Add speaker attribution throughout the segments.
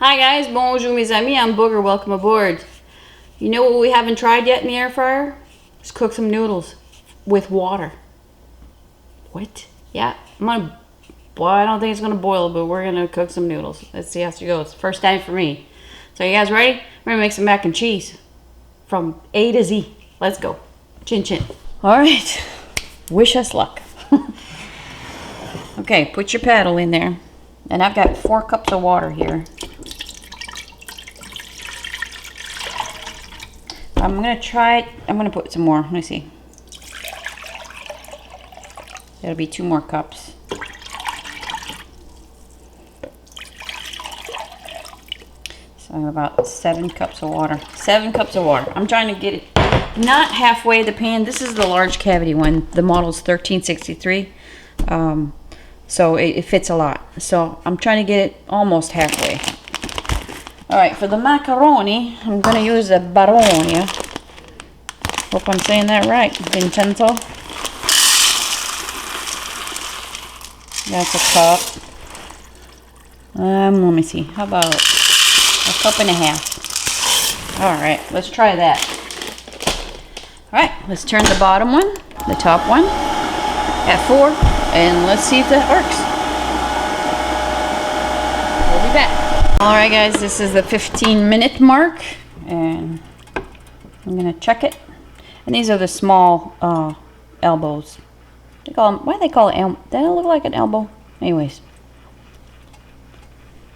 Speaker 1: Hi guys, bonjour mes amis, I'm Booger, welcome aboard. You know what we haven't tried yet in the air fryer? Let's cook some noodles with water. What? Yeah, well, I don't think it's gonna boil, but we're gonna cook some noodles. Let's see how it goes. First time for me. So you guys ready? We're gonna make some mac and cheese from A to Z. Let's go. Chin chin. All right, wish us luck. Okay, put your paddle in there. And I've got 4 cups of water here. I'm gonna try it. I'm gonna put some more. Let me see. That'll be 2 more cups. So about 7 cups of water. 7 cups of water. I'm trying to get it not halfway the pan. This is the large cavity one. The model's 1363. So it fits a lot. So I'm trying to get it almost halfway. Alright, for the macaroni, I'm going to use a Baroni. Hope I'm saying that right. Vincenzo. That's a cup. Let me see. How about a cup and a half? Alright, let's try that. Alright, let's turn the bottom one, the top one, at 4, and let's see if that works. We'll be back. Alright guys, this is the 15-minute mark, and I'm going to check it. And these are the small elbows. They call them, why do they call it elbow? They don't look like an elbow. Anyways.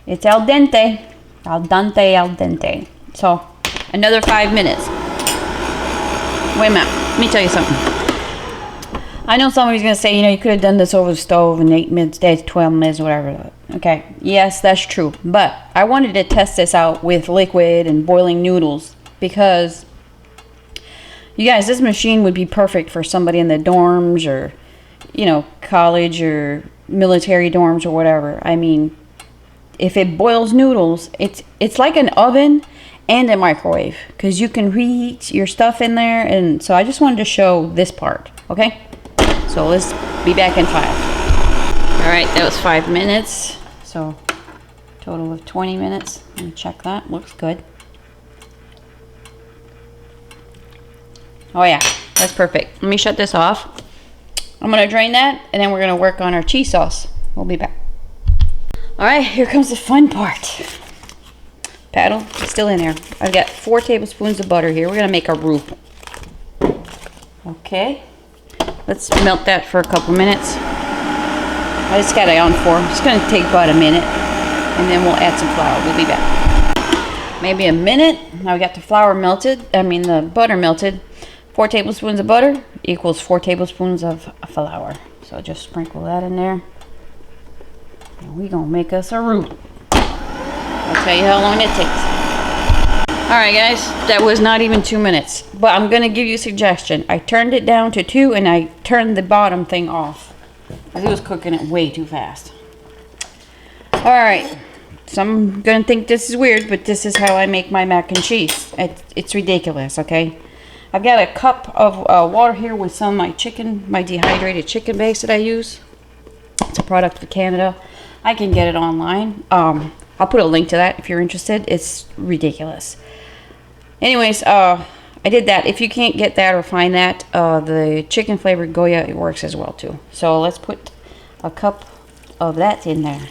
Speaker 1: It's al dente. Al dente, al dente. So, another 5 minutes. Wait a minute. Let me tell you something. I know somebody's going to say, you know, you could have done this over the stove in 8 minutes, 12 minutes, whatever. Okay, yes, that's true. But I wanted to test this out with liquid and boiling noodles because, you guys, this machine would be perfect for somebody in the dorms or, you know, college or military dorms or whatever. I mean, if it boils noodles, it's like an oven and a microwave because you can reheat your stuff in there. And so I just wanted to show this part, okay? So let's be back in 5. All right, that was 5 minutes. So total of 20 minutes. Let me check that. Looks good. Oh yeah, that's perfect. Let me shut this off. I'm gonna drain that, and then we're gonna work on our cheese sauce. We'll be back. All right, here comes the fun part. Paddle, it's still in there. I've got 4 tablespoons of butter here. We're gonna make a roux. Okay. Let's melt that for a couple minutes. I just got it on 4. It's going to take about a minute. And then we'll add some flour. We'll be back. Maybe a minute. Now we got the flour melted. The butter melted. 4 tablespoons of butter equals 4 tablespoons of flour. So just sprinkle that in there. And we're going to make us a roux. I'll tell you how long it takes. Alright guys, that was not even 2 minutes. But I'm going to give you a suggestion. I turned it down to 2 and I turned the bottom thing off. Because it was cooking it way too fast. Alright, so I'm going to think this is weird, but this is how I make my mac and cheese. It's ridiculous, okay? I've got a cup of water here with some of my chicken, my dehydrated chicken base that I use. It's a product for Canada. I can get it online. I'll put a link to that if you're interested. It's ridiculous. Anyways, I did that. If you can't get that or find that, the chicken flavored Goya, it works as well too. So let's put a cup of that in there.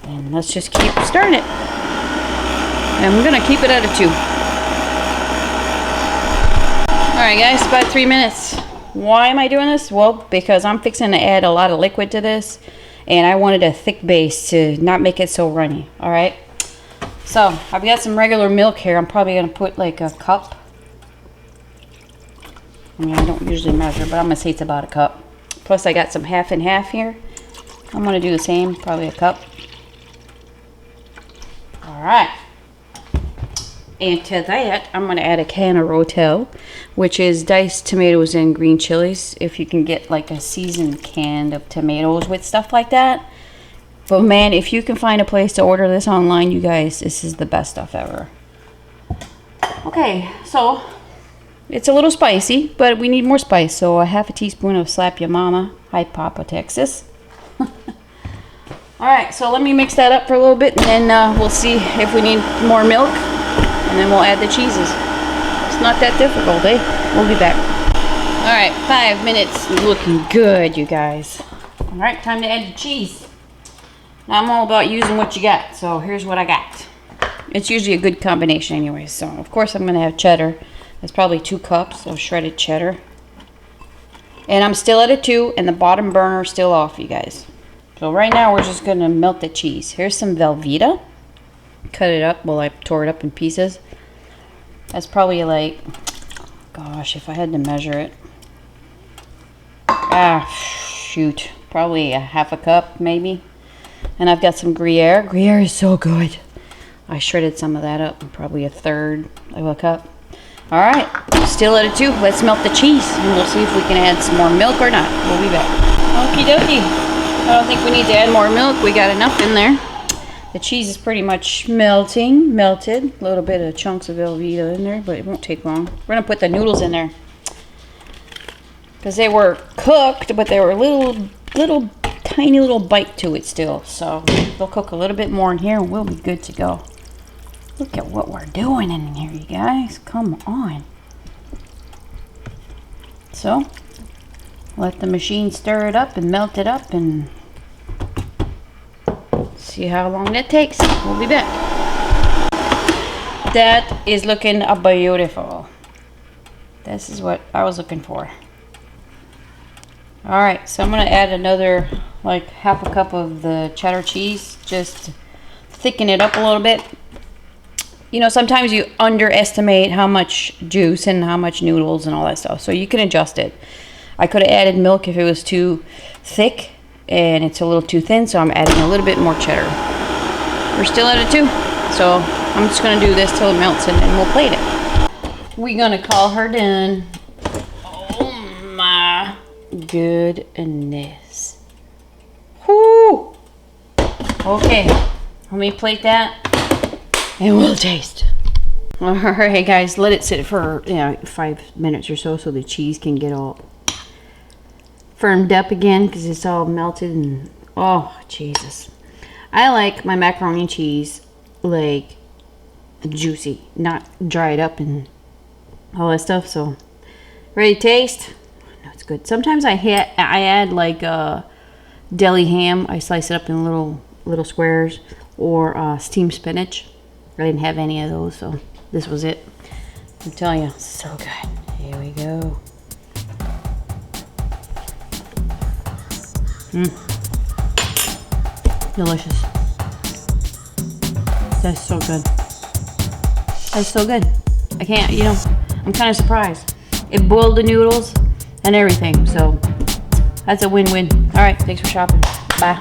Speaker 1: And let's just keep stirring it. And we're going to keep it at a 2. Alright guys, about 3 minutes. Why am I doing this? Well, because I'm fixing to add a lot of liquid to this. And I wanted a thick base to not make it so runny. Alright. So, I've got some regular milk here. I'm probably going to put like a cup. I mean, I don't usually measure, but I'm going to say it's about a cup. Plus, I got some half and half here. I'm going to do the same, probably a cup. Alright. And to that, I'm going to add a can of Rotel, which is diced tomatoes and green chilies. If you can get like a seasoned can of tomatoes with stuff like that. But man, if you can find a place to order this online, you guys, this is the best stuff ever. Okay, so it's a little spicy, but we need more spice. So a half a teaspoon of Slap Ya Mama. Hi, Papa, Texas. All right, so let me mix that up for a little bit, and then we'll see if we need more milk, and then we'll add the cheeses. It's not that difficult, eh? We'll be back. All right, 5 minutes, looking good, you guys. All right, time to add the cheese. Now I'm all about using what you got, so here's what I got. It's usually a good combination anyway, so of course I'm gonna have cheddar. That's probably 2 cups of shredded cheddar. And I'm still at a 2, and the bottom burner still off, you guys. So right now we're just gonna melt the cheese. Here's some Velveeta. Cut it up. Well, I tore it up in pieces. That's probably like, gosh, if I had to measure it. Shoot. Probably a half a cup, maybe. And I've got some Gruyere. Gruyere is so good. I shredded some of that up. Probably a third of a cup. All right, still at a 2. Let's melt the cheese, and we'll see if we can add some more milk or not. We'll be back. Okie dokie. I don't think we need to add more milk. We got enough in there. The cheese is pretty much melted. A little bit of chunks of Velveeta in there, but it won't take long. We're gonna put the noodles in there because they were cooked, but they were little tiny little bite to it still. So they'll cook a little bit more in here, and we'll be good to go. Look at what we're doing in here, you guys. Come on. So, let the machine stir it up and melt it up and see how long that takes. We'll be back. That is looking beautiful. This is what I was looking for. Alright, so I'm going to add another like half a cup of the cheddar cheese. Just thicken it up a little bit. You know, sometimes you underestimate how much juice and how much noodles and all that stuff. So you can adjust it. I could have added milk if it was too thick, and it's a little too thin, so I'm adding a little bit more cheddar. We're still at a 2, so I'm just going to do this till it melts, and then we'll plate it. We're going to call her done. Oh my goodness. Whoo! Okay, let me plate that. And we'll taste. Alright guys, let it sit for 5 minutes or so the cheese can get all firmed up again because it's all melted and oh Jesus. I like my macaroni and cheese like juicy, not dried up and all that stuff. So ready to taste? No, it's good. Sometimes I add like deli ham. I slice it up in little squares, or steamed spinach. I didn't have any of those, so this was it. I'm telling you, so good. Here we go. Delicious. That's so good. That's so good. I can't, I'm kind of surprised. It boiled the noodles and everything, so that's a win-win. All right, thanks for shopping. Bye.